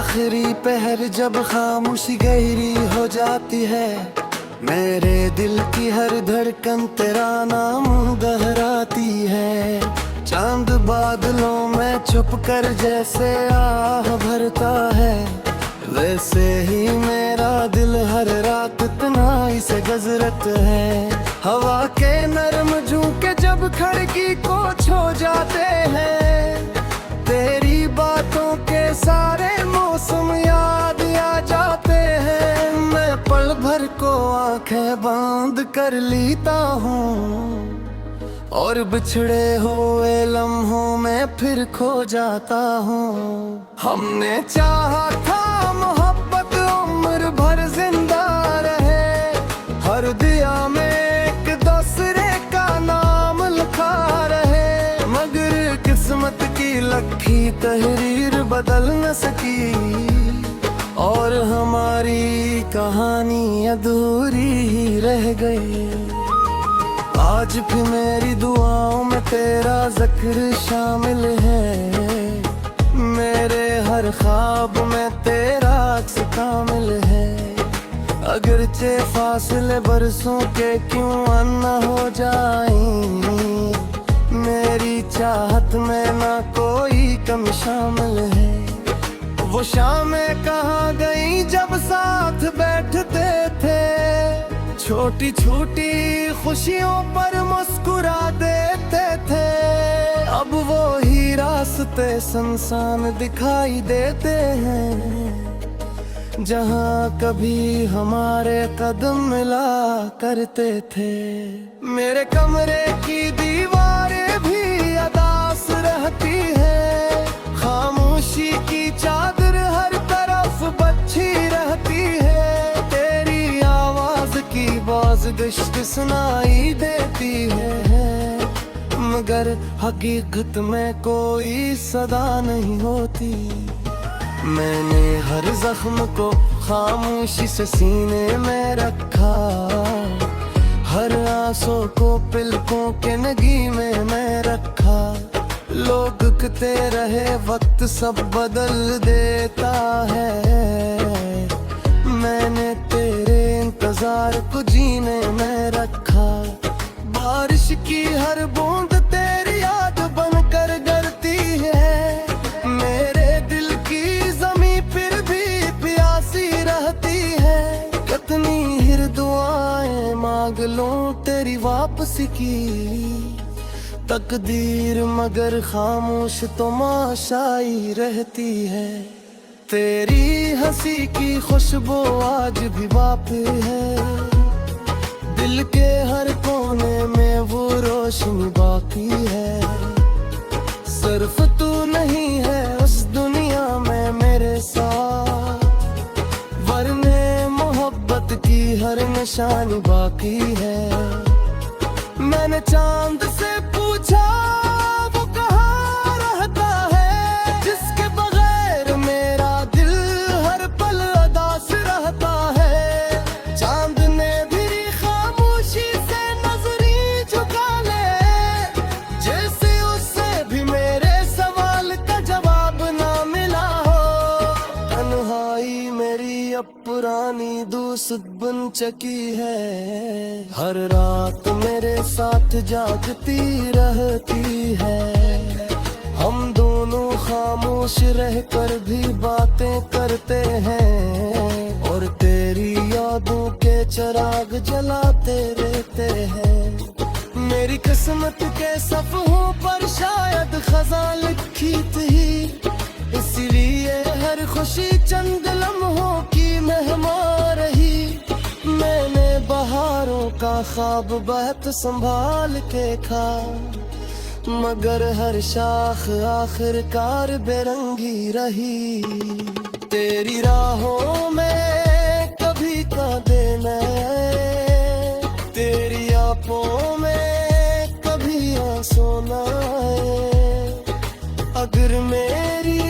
आखिरी पहर जब खामोशी गहरी हो जाती है, मेरे दिल की हर धड़कन तेरा नाम दोहराती है। चांद बादलों में छुप कर जैसे आह भरता है, वैसे ही मेरा दिल हर रात तन्हाई से गजरत है। हवा के नरम झोंके जब खिड़की को छू जाते हैं, तेरी बातों के सारे मौसम याद आ जाते हैं। मैं पल भर को आंखें बंद कर लेता हूँ और बिछड़े हुए लम्हों में फिर खो जाता हूँ। हमने चाहा था मोहब्बत उम्र भर जिंदा रहे, हर दिया में एक दूसरे का नाम लिखा रहे, मगर किस्मत की लखी तहरीर बदल न सकी और हमारी कहानी अधूरी ही रह गई। आज भी मेरी दुआओं में तेरा जिक्र शामिल है, मेरे हर ख्वाब में तेरा अक्स कामिल है। अगरचे फासले बरसों के क्यों न हो जाएं, मेरी चाहत में ना कोई कमी शामिल है। वो शामें कहाँ गई जब साथ बैठते थे, छोटी छोटी खुशियों पर मुस्कुरा देते थे। अब वो ही रास्ते सुनसान दिखाई देते हैं, जहाँ कभी हमारे कदम मिला करते थे। मेरे कमरे की दीवारें भी अदास रहती है, खामोशी की चादर हर तरफ बची रहती है। तेरी आवाज की बाज़गश्त सुनाई देती है, मगर हकीकत में कोई सदा नहीं होती। मैंने हर जख्म को खामोशी से सीने में रखा, हर आंसू को पलकों के नगी में मैं रखा। लोग कहते रहे वक्त सब बदल देता है, मैंने तेरे इंतजार को जीने में रखा। बारिश की हर बूंद तेरी याद बनकर गिरती है, मेरे दिल की ज़मीं फिर भी प्यासी रहती है। कितनी हिर दुआएं मांग लूं तेरी वापसी की, तकदीर मगर खामोश तो माशाई रहती है। तेरी हंसी की खुशबू आज भी बाकी है, दिल के हर कोने में वो रोशनी बाकी है। सिर्फ तू नहीं है उस दुनिया में मेरे साथ, वरने मोहब्बत की हर निशानी बाकी है। मैंने चांद से पूछा वो कहाँ रहता है, जिसके बगैर मेरा दिल हर पल उदास रहता है। चांद ने भी खामोशी से नजरी झुका ले, जैसे उससे भी मेरे सवाल का जवाब ना मिला हो। तन्हाई मेरी अब पुरानी दोस्त बन चुकी है, हर रात मेरे साथ जागती रहती है। हम दोनों खामोश रहकर भी बातें करते हैं, और तेरी यादों के चिराग जलाते रहते हैं। मेरी किस्मत के सफ़हों पर शायद खज़ां लिखी थी, इसलिए हर खुशी चंद लम्हों की मेहमान रही। मैंने बहारों का ख्वाब बहुत संभाल के खा, मगर हर शाख आखिरकार बेरंगी रही। तेरी राहों में कभी कांटे न आए, तेरी आंखों में कभी आंसू न आए। अगर मेरी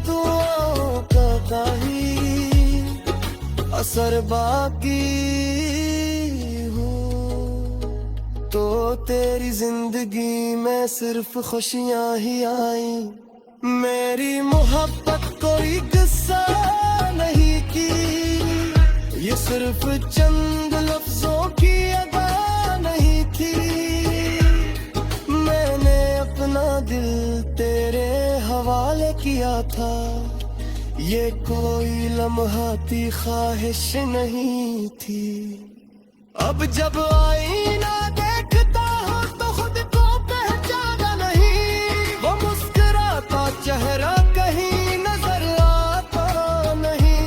दुआओं का काही असर बाकी हो, तो तेरी जिंदगी में सिर्फ खुशियां ही आई। मेरी मोहब्बत कोई किस्सा नहीं की, ये सिर्फ चंद लफ्जों की अदा नहीं थी। मैंने अपना दिल तेरे हवाले किया था, ये कोई लम्हाती ख्वाहिश नहीं थी। अब जब आईना देखता हूँ तो खुद को पहचाना नहीं, वो मुस्कुराता चेहरा कहीं नजर आता नहीं।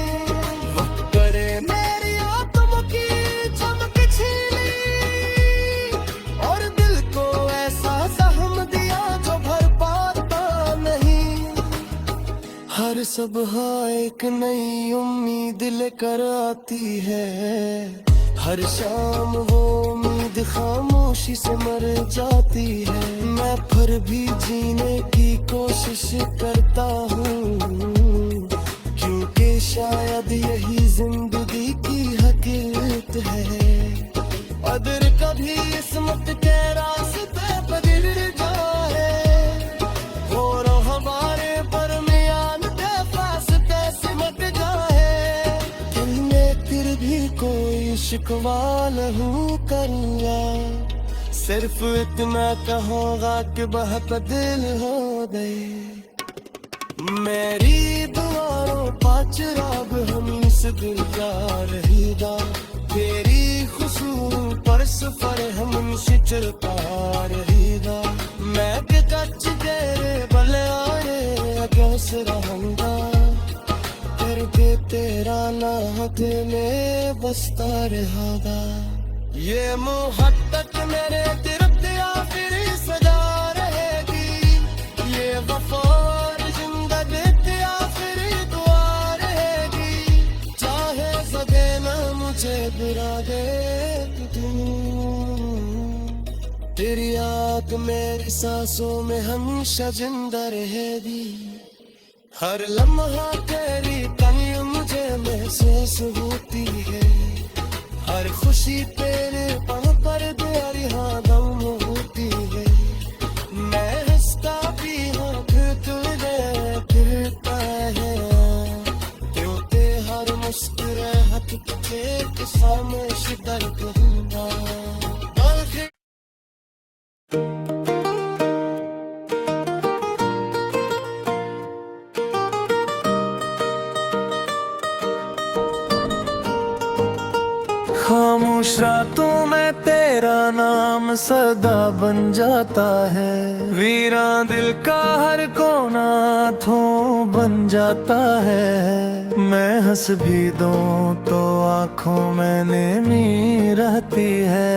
वक्त करे मेरी आत्मा की चमक छीनी, और दिल को ऐसा जख्म दिया जो भर पाता नहीं। हर सुबह एक नई उम्मीद लेकर आती है, हर शाम वो उम्मीद खामोशी से मर जाती है। मैं फिर भी जीने की कोशिश करता हूँ, क्योंकि शायद यही जिंदगी की हकीकत है। अगर कभी किस्मत के रास्ते बदल जाए और हमारे दरमियान के फासले सिमट जाए, दिल में फिर भी कोई शिकवा नहीं करूँगा, सिर्फ इतना कहूँगा कि बहुत दिल हो गए। मेरी दुआओं का चिराग हमेशा दिल जा रहेगा, तेरी खुशबू पर सफर हमेशा चलता रहेगा। मैं के कच्च तेरे भले आए अगस रहूँगा, करके तेरा नाम में बसता रहेगा। ये मोहब्बत मेरे गिरफ्त या फिर सजा रहेगी, ये वफार जिंदगी या फिर दुआ रहेगी। चाहे सके ना मुझे बुरा दे तू, तेरी याद मेरी सांसों में हमेशा जिंदा रहेगी। हर लम्हा तेरी कमी मुझे महसूस होती है, हर खुशी तेरे पल पर तेरी हाँ दम होती है। मैं हंसता भी हूँ फिर तुझे फिरता है, क्योंकि हर मुस्कुराहट के सामने शिदर कहूँगा। खामोश रातों में तेरा नाम सदा बन जाता है, वीरा दिल का हर कोना थों बन जाता है। मैं हंस भी दूं तो आँखों में नेमी रहती है,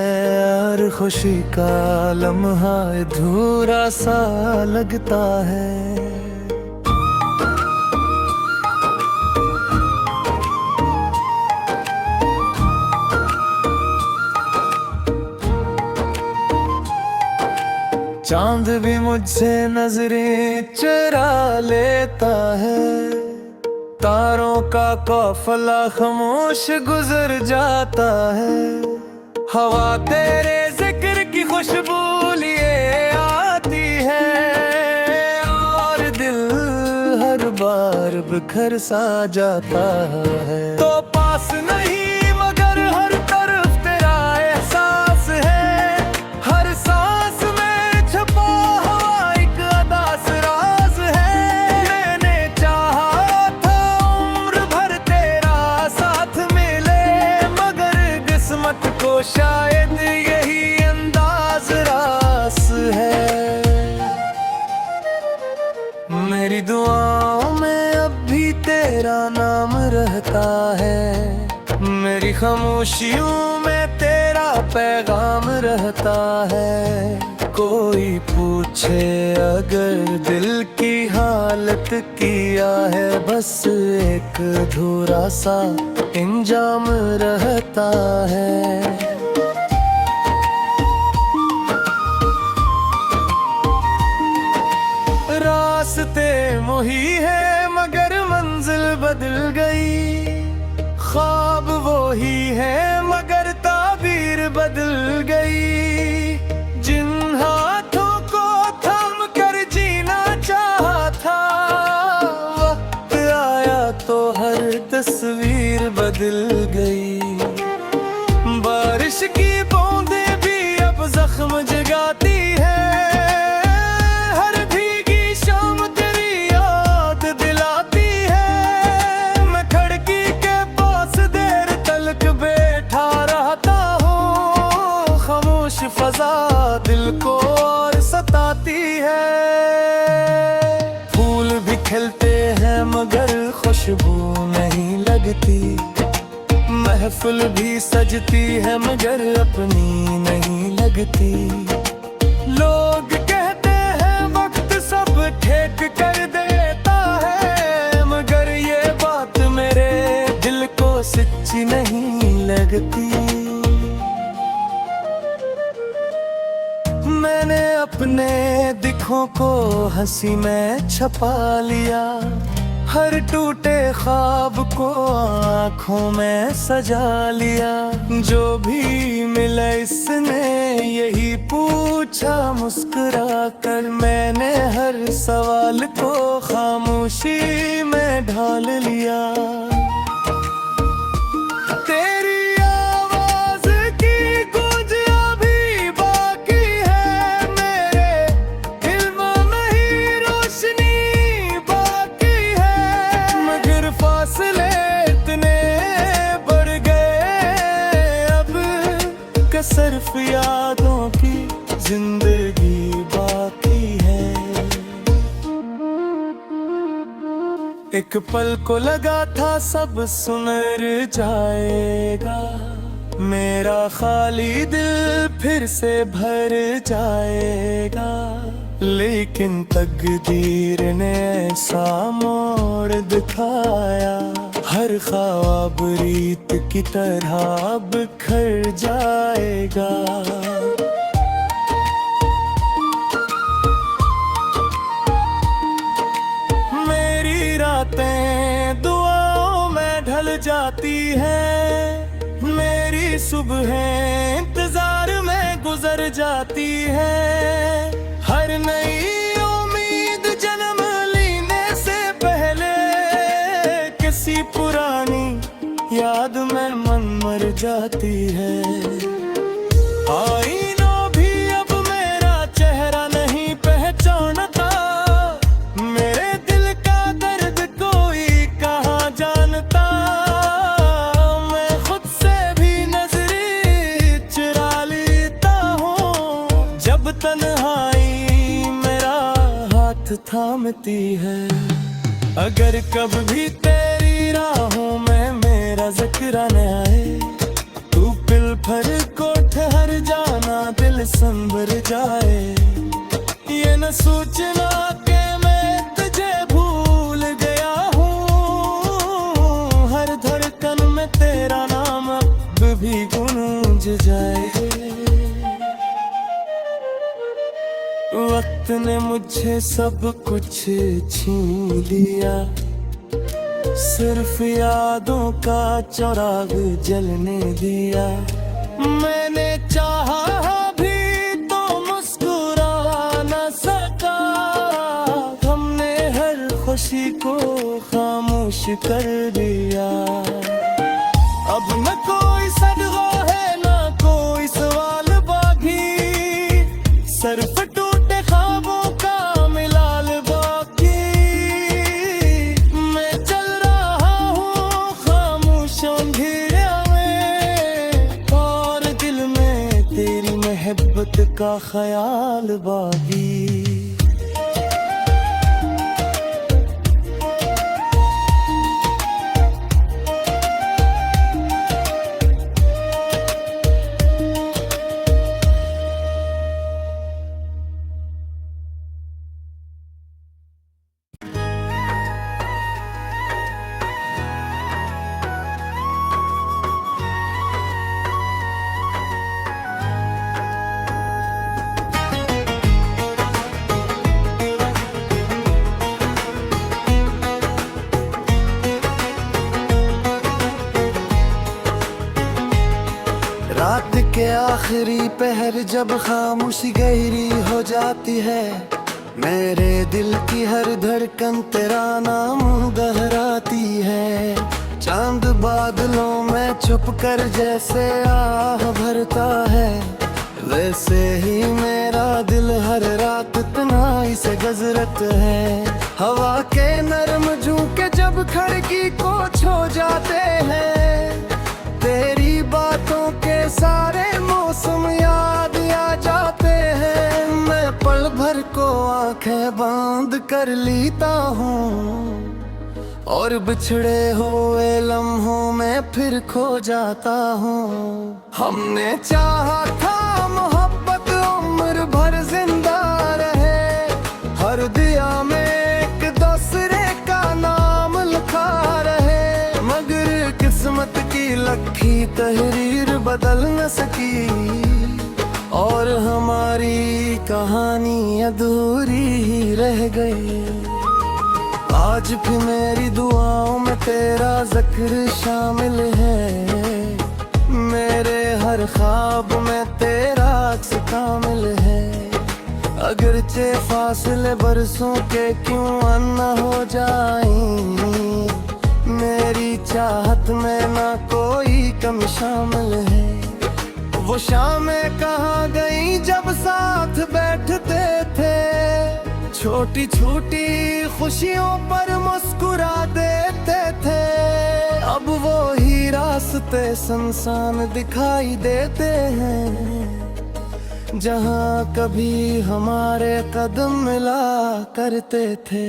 हर खुशी का लम्हा अधूरा सा लगता है। चांद भी मुझसे नजरें चुरा लेता है, तारों का काफिला खामोश गुजर जाता है। हवा तेरे जिक्र की खुशबू लिए आती है, और दिल हर बार बिखर सा जाता है। तो पास नहीं मगर हर तरफ तेरा एहसास है, हर सांस में छुपा हुआ एक अदास राज है। मैंने चाहा था उम्र भर तेरा साथ मिले, मगर किस्मत को शायद यही अंदाज रास है। मेरी दुआओं में अब भी तेरा नाम रहता है, मेरी खामोशियों में तेरा पैगाम रहता है। कोई पूछे अगर दिल की हालत किया है, बस एक अधूरा सा इंजाम रहता है। रास्ते वही है मगर मंजिल बदल गई, ख्वाब वो ही है मगर ताबीर बदल गई। जिन हाथों को थाम कर जीना चाहा था, वक्त फजा दिल को और सताती है। फूल भी खिलते हैं मगर खुशबू नहीं लगती, महफिल भी सजती है मगर अपनी नहीं लगती। लोग कहते हैं वक्त सब ठीक कर देता है, मगर ये बात मेरे दिल को सच्ची नहीं लगती। मैंने अपने दिखों को हंसी में छपा लिया, हर टूटे ख्वाब को आँखों में सजा लिया। जो भी मिला इसने यही पूछा मुस्कुरा कर, मैंने हर सवाल को खामोशी में ढाल लिया। तेरी आवाज की गूंज अभी बाकी है, मेरे इल्म में ही रोशनी बाकी है, मगर फासले इतने बढ़ गए अब कि सिर्फ यादों की जिंदगी बाकी है। एक पल को लगा था सब सुनर जाएगा, मेरा खाली दिल फिर से भर जाएगा, लेकिन तकदीर ने ऐसा मोड़ दिखाया, हर ख्वाब रीत की तरह बिखर जाएगा। रातें दुआओं में ढल जाती है, मेरी सुबहें इंतजार में गुजर जाती है। हर नई उम्मीद जन्म लेने से पहले किसी पुरानी याद में मन मर जाती है। आईनों भी अब मेरा चेहरा नहीं पहचानता, मेरे दिल का दर्द कोई कहाँ जानता। मैं खुद से भी नजरें चुरा लेता हूँ जब तन्हाई मेरा हाथ थामती है। अगर कब भी तेरी राहों में मेरा जिक्र न आए, तू पिल भर को ठहर जाना, दिल संभर जाए। ये न सोचना के मैं तुझे भूल गया हूँ, हर धड़कन में तेरा नाम अब भी गूंज जाए। वक्त ने मुझे सब कुछ छीन लिया, सिर्फ यादों का चिराग जलने दिया। मैंने चाहा भी तो मुस्कुरा न सका, हमने हर खुशी को खामोश कर दिया। अब न कोई सदगा है न कोई सवाल बाकी, सिर्फ टूटे ख्वाबों का मिलाल बाकी। मैं चल रहा हूँ खामोश अंधेरे में, और दिल में तेरी मोहब्बत का ख्याल बाकी। रात के आखिरी पहर जब खामोशी गहरी हो जाती है, मेरे दिल की हर धड़कन तेरा नाम दोहराती है। चांद बादलों में छुप कर जैसे आह भरता है, वैसे ही मेरा दिल हर रात तन्हाई से गजरत है। हवा के नरम झोंके जब खिड़की को छू जाते हैं, तेरी बातों के सारे मौसम याद आ को आंखें बंद कर लेता हूँ और बिछड़े हुए लम्हों में फिर खो जाता हूँ। हमने चाहा था मोहब्बत उम्र भर जिंदा रहे, हर दिया में एक दूसरे का नाम लिखा रहे, मगर किस्मत की लखी तहरीर बदल न सकी और हमारी कहानी अधूरी ही रह गई। आज भी मेरी दुआओं में तेरा जिक्र शामिल है, मेरे हर ख्वाब में तेरा अक्स कामिल है। अगरचे फासले बरसों के क्यों न हो जाएं, मेरी चाहत में ना कोई कमी शामिल है। वो शामें कहाँ गई जब साथ बैठते थे, छोटी छोटी खुशियों पर मुस्कुरा देते थे। अब वो ही रास्ते सुनसान दिखाई देते हैं, जहाँ कभी हमारे कदम मिला करते थे।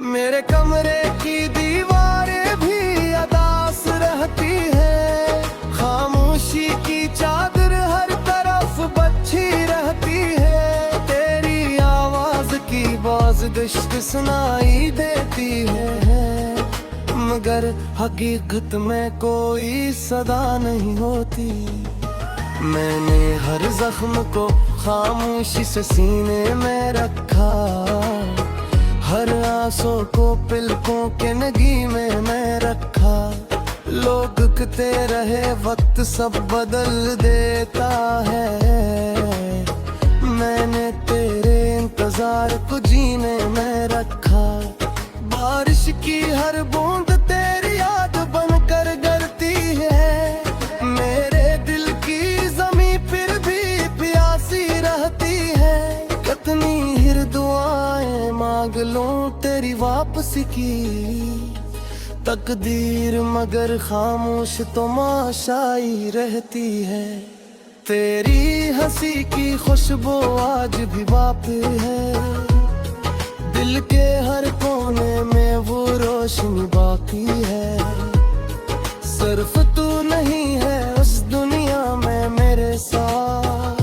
मेरे कमरे की दीवारें भी अदास रहती है, खामोशी की चादर हर तरफ बची रहती है, तेरी आवाज की बाज़गश्त सुनाई देती है, मगर हकीकत में कोई सदा नहीं होती। मैंने हर जख्म को खामोशी से सीने में रखा, हर आंसू को पलकों के नगी में मैं रखा। लोग कहते रहे वक्त सब बदल देता है, मैंने तेरे इंतजार को जीने में रखा। बारिश की हर बूंद तेरी याद बनकर गिरती है, मेरे दिल की ज़मीं फिर भी प्यासी रहती है। कितनी हिर दुआएं मांग लूं तेरी वापसी की, तकदीर मगर खामोश तो माशाई रहती है। तेरी हंसी की खुशबू आज भी बाकी है, दिल के हर कोने में वो रोशनी बाकी है। सिर्फ तू नहीं है उस दुनिया में मेरे साथ,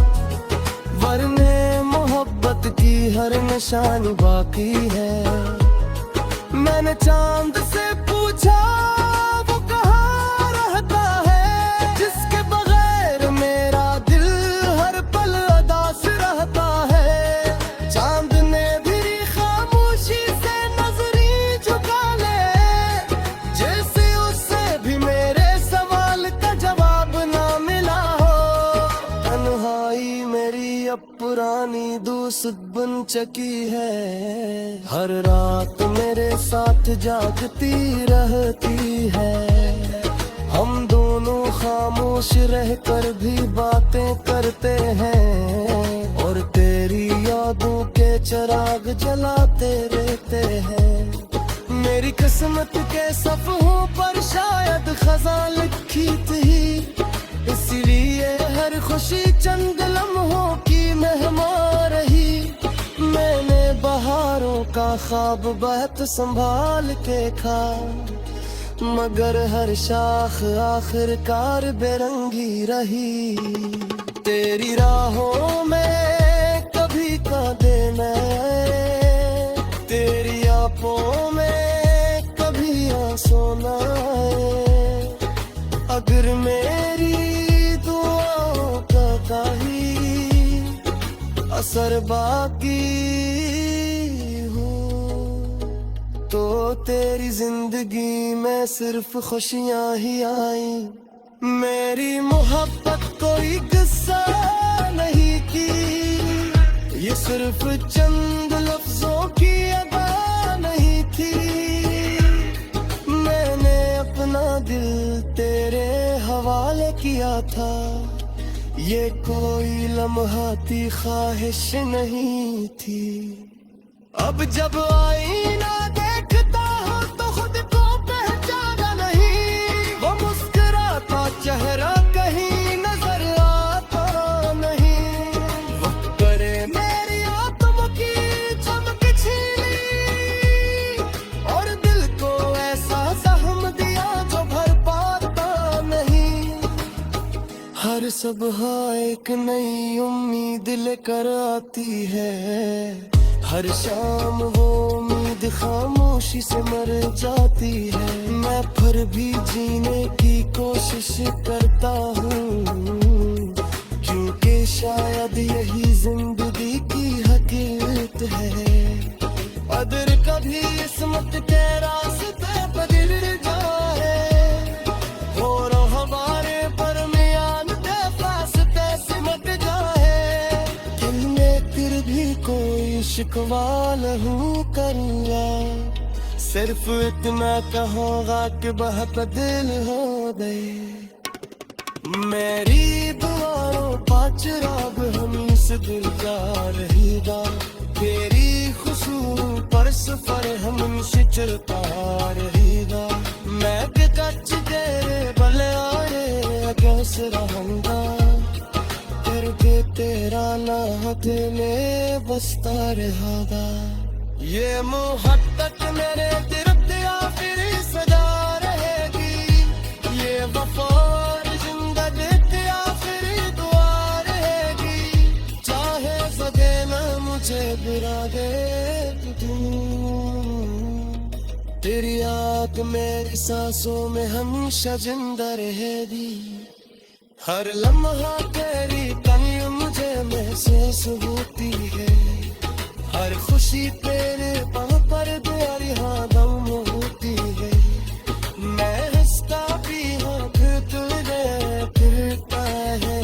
वरने मोहब्बत की हर निशानी बाकी है। मैंने चांद से पूछा वो कहाँ रहता है, जिसके बगैर मेरा दिल हर पल अदास रहता है। चांद ने भी खामोशी से नजरें झुका ले, जैसे उससे भी मेरे सवाल का जवाब ना मिला हो। तन्हाई मेरी अब पुरानी दोस्त बन चुकी है, हर रात मेरे साथ जागती रहती है। हम दोनों खामोश रहकर भी बातें करते हैं, और तेरी यादों के चिराग जलाते रहते हैं। मेरी किस्मत के सफ़हों पर शायद खज़ा लिखी थी, इसलिए हर खुशी चंद लम्हों की मेहमान रही। मैंने बहारों का ख्वाब बहुत संभाल के खा, मगर हर शाख आखिरकार बेरंगी रही। तेरी राहों में कभी कांधे में, तेरी आंखों में कभी आंसू न आए। अगर मेरी दुआओं का काही असर बाकी हो, तो तेरी जिंदगी में सिर्फ खुशियां ही आई। मेरी मोहब्बत कोई किस्सा नहीं थी, ये सिर्फ चंद लफ्जों की अदा नहीं थी। मैंने अपना दिल तेरे हवाले किया था, ये कोई लम्हाती ख्वाहिश नहीं थी। अब जब आईना देखता हूँ तो खुद को पहचाना नहीं, वो मुस्कुराता चेहरा कहीं नजर आता नहीं। वो करे मेरी आत्मा की सुबह एक नई उम्मीद लेकर आती है। हर शाम वो उम्मीद खामोशी से मर जाती है। मैं फिर भी जीने की कोशिश करता हूँ, क्योंकि शायद यही जिंदगी की हकीकत है। अगर कभी किस्मत के रास्ते पर गिर जाए और हमारे परमियान के फासले सिमट जाए, दिल में फिर भी कोई शिकवा नहीं करूँगा। सिर्फ इतना कहूँगा कि बहुत दिल हो गए। मेरी दुआओं का चिराग हमेशा दिल जा रहेगा। तेरी खुशबू पर सफर हमेशा चलता रहेगा। मैं के कच्च तेरे भले आए कैस रहूंगा, करके तेरा नाथ में बसता रहेगा। ये मोहब्बत मेरे दिल पे आखिरी सदा रहेगी। ये वफा जिंदगी की आखिरी दुआ रहेगी। चाहे सके ना मुझे बुरा दे तू, तेरी याद मेरी सांसों में हमेशा जिंदा रहेगी। हर लम्हा तेरी कमी मुझे महसूस होती है। हर खुशी तेरे पाँव पर तेरी हाँ दम होती है। मैं हंसता भी हूँ फिर तुझे फिरता है।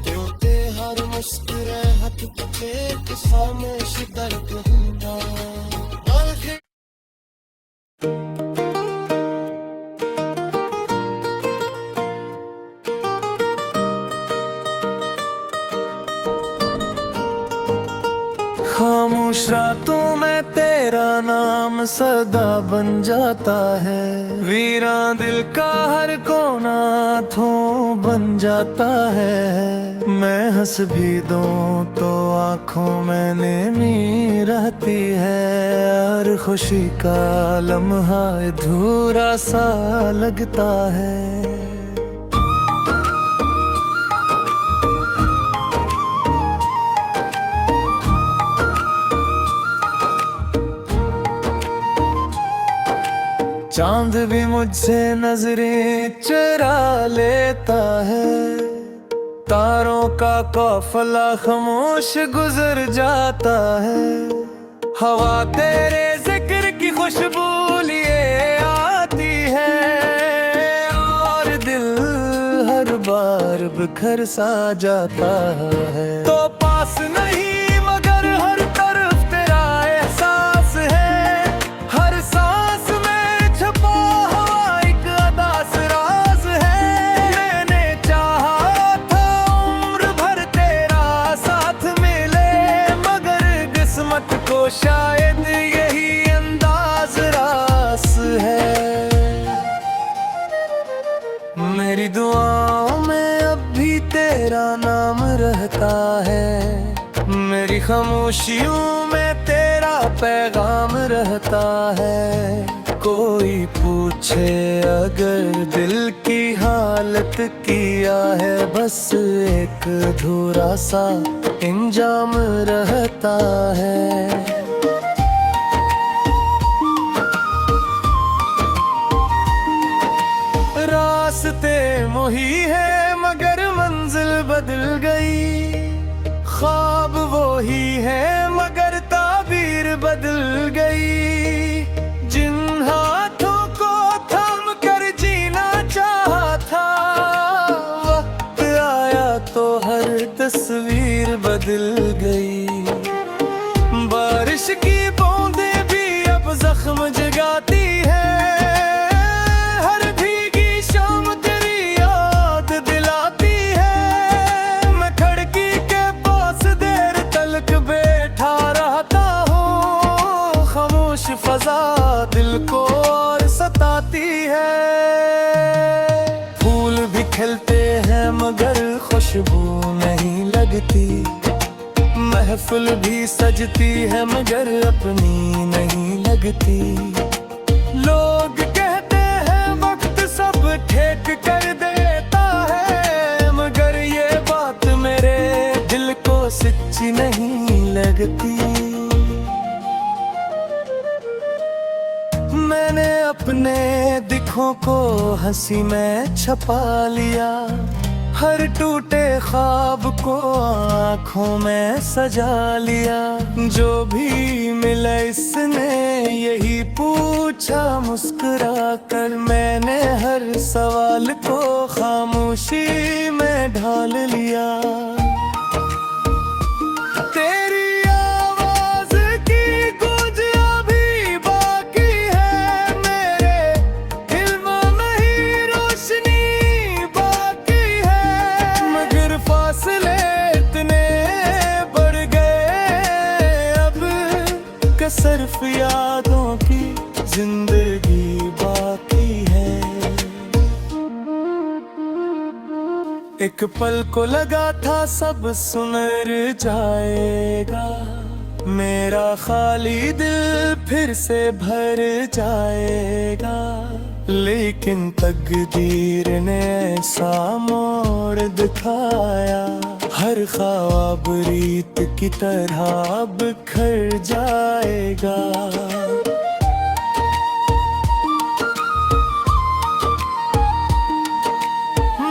तेरे हर मुस्कुराहट तुझे के सामने शिकर कहूँगा। खामोश रातों में तेरा नाम सदा बन जाता है। वीरा दिल का हर कोना आँखों बन जाता है। मैं हंस भी दूं तो आँखों में नेमी रहती है। हर खुशी का लम्हा अधूरा सा लगता है। चांद भी मुझसे नजरें चुरा लेता है। तारों का काफिला खामोश गुजर जाता है। हवा तेरे जिक्र की खुशबू लिए आती है, और दिल हर बार बिखर सा जाता है। तो पास नहीं मगर हर तरफ तेरा एहसास है। हर सांस को शायद यही अंदाज रास है। मेरी दुआओं में अब भी तेरा नाम रहता है। मेरी खामोशियों में तेरा पैगाम रहता है। कोई पूछे अगर दिल की हालत किया है, बस एक अधूरा सा इंजाम रहता है। रास्ते वही है मगर मंजिल बदल गई। ख्वाब वही है मगर ताबीर बदल गई। जिन हाथों को थाम कर जीना चाहा था, वक्त आया तो हर तस्वीर बदल गई। बारिश की बूंदें भी अब जख्म जगाती है। हर भीगी शाम तेरी याद दिलाती है। मैं खिड़की के पास देर तलक बैठा रहता हूँ। खामोश फजा दिल को और सताती है। फूल भी खिलते हैं मगर खुशबू नहीं लगती। महफिल भी सजती है मगर अपनी नहीं लगती। लोग कहते हैं वक्त सब ठेक कर देता है, मगर सच्ची नहीं लगती। मैंने अपने दिखों को हंसी में छपा लिया, हर टूटे ख्वाब को आँखों में सजा लिया। जो भी मिला इसने यही पूछा मुस्कुरा कर, मैंने हर सवाल को खामोशी में ढाल लिया। सिर्फ यादों की जिंदगी बाकी है। एक पल को लगा था सब सुनर जाएगा, मेरा खाली दिल फिर से भर जाएगा। लेकिन तकदीर ने ऐसा मोड़ दिखाया, हर ख्वाब रीत की तरह बिखर जाएगा।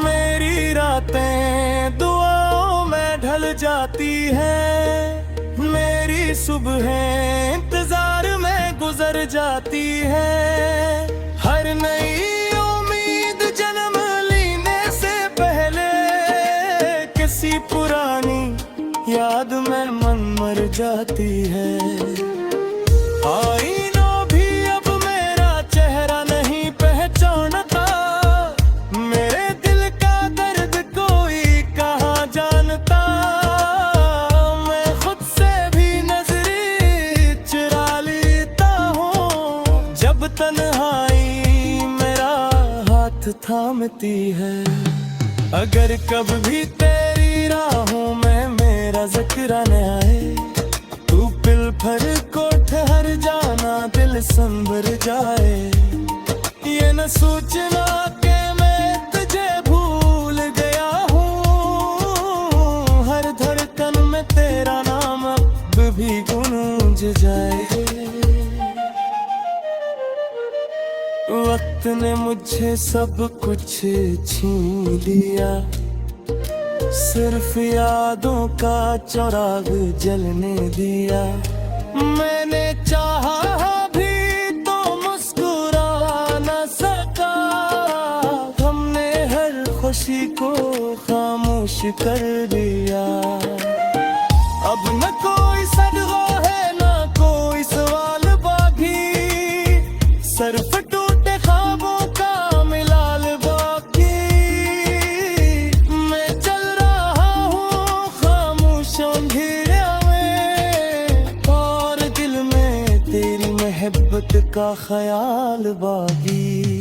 मेरी रातें दुआओं में ढल जाती हैं, मेरी सुबहें इंतजार में गुजर जाती हैं। हर नई उम्मीद जन्म लेने से पहले किसी पुरानी याद में मन मर जाती है। आईना भी अब मेरा चेहरा नहीं पहचानता, मेरे दिल का दर्द कोई कहाँ जानता। मैं खुद से भी नजरें चुरा लेता हूँ, जब तन्हाई मेरा हाथ थामती है। अगर कब भी तेरी राहों में मेरा जिक्र न आए, तू पिल भर को ठहर जाना, दिल संभर जाए। ये न सोचना कि मैं तुझे भूल गया हूँ, हर धड़कन में तेरा नाम अब भी गूंज जाए। वक्त ने मुझे सब कुछ छीन लिया, सिर्फ यादों का चिराग जलने दिया। मैंने चाहा भी तो मुस्कुरा न सका, हमने हर खुशी को खामोश कर दिया। अब न कोई सदगा है न कोई सवाल बाकी, सिर्फ टूटे ख्वाबों का मिलाल बाकी। मैं चल रहा हूँ खामोश अंधेरे में, और दिल में तेरी मोहब्बत का ख्याल बाकी।